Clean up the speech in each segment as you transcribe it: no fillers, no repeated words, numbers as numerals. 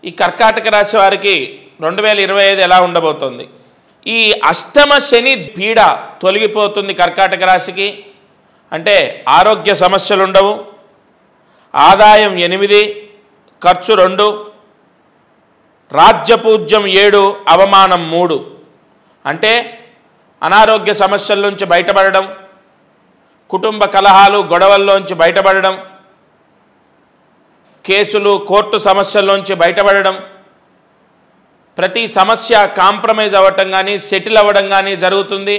ఈ కర్కాటక రాశి వారికి 2025 ఎలా ఉండబోతోంది? ఈ అష్టమ శని పీడ తొలగిపోతుంది కర్కాటక రాశికి. అంటే ఆరోగ్య సమస్యలు ఉండవు, ఆదాయం 8, ఖర్చు 2, రాజ్యపూజ్యం 7, అవమానం 3. అంటే అనారోగ్య సమస్యల నుంచి బయటపడడం, కుటుంబ కలహాలు గొడవల్లోంచి బయటపడడం, కేసులు కోర్టు సమస్యల్లోంచి బయటపడడం, ప్రతి సమస్య కాంప్రమైజ్ అవ్వటం కానీ సెటిల్ అవ్వడం కానీ జరుగుతుంది.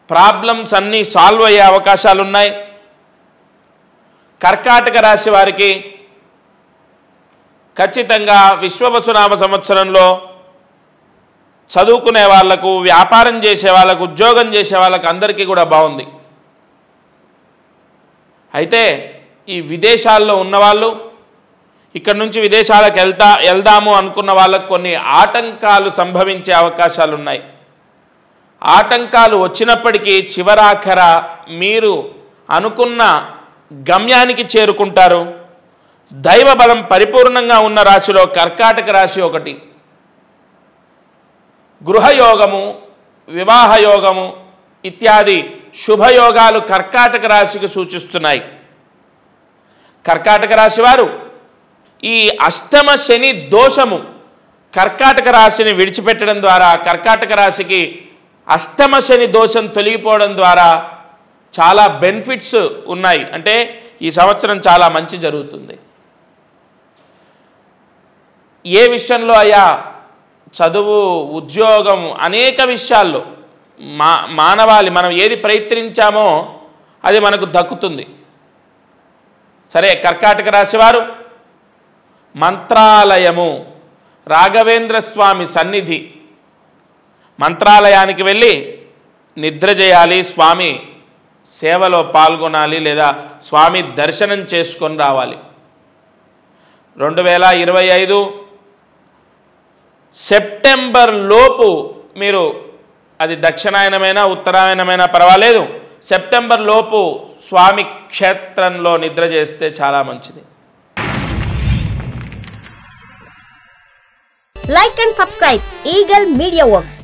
ప్రాబ్లమ్స్ అన్నీ సాల్వ్ అయ్యే అవకాశాలు ఉన్నాయి. కర్కాటక రాశి వారికి ఖచ్చితంగా విశ్వవసునామ సంవత్సరంలో చదువుకునే వాళ్లకు, వ్యాపారం చేసే వాళ్ళకు, ఉద్యోగం చేసే వాళ్ళకు అందరికీ కూడా బాగుంది. అయితే ఈ విదేశాల్లో ఉన్నవాళ్ళు, ఇక్కడి నుంచి విదేశాలకు వెళ్దాము అనుకున్న వాళ్ళకు కొన్ని ఆటంకాలు సంభవించే అవకాశాలు ఉన్నాయి. ఆటంకాలు వచ్చినప్పటికీ చివరాఖర మీరు అనుకున్న గమ్యానికి చేరుకుంటారు. దైవ బలం పరిపూర్ణంగా ఉన్న రాశిలో కర్కాటక రాశి ఒకటి. గృహయోగము, వివాహయోగము ఇత్యాది శుభయోగాలు కర్కాటక రాశికి సూచిస్తున్నాయి. కర్కాటక రాశి వారు ఈ అష్టమ శని దోషము కర్కాటక రాశిని విడిచిపెట్టడం ద్వారా, కర్కాటక రాశికి అష్టమ శని దోషం తొలగిపోవడం ద్వారా చాలా బెనిఫిట్స్ ఉన్నాయి. అంటే ఈ సంవత్సరం చాలా మంచి జరుగుతుంది. ఏ విషయంలో అయ్యా? చదువు, ఉద్యోగం, అనేక విషయాల్లో మానవాళి మనం ఏది ప్రయత్నించామో అది మనకు దక్కుతుంది. సరే, కర్కాటక రాశి వారు మంత్రాలయము, రాఘవేంద్ర స్వామి సన్నిధి, మంత్రాలయానికి వెళ్ళి నిద్ర చేయాలి, స్వామి సేవలో పాల్గొనాలి, లేదా స్వామి దర్శనం చేసుకొని రావాలి. 2025 సెప్టెంబర్ లోపు మీరు, అది దక్షిణాయనమైనా ఉత్తరాయణమైనా పర్వాలేదు, సెప్టెంబర్ లోపు స్వామి క్షేత్రంలో నిద్ర చేస్తే చాలా మంచిది. Like and subscribe Eagle Media Works.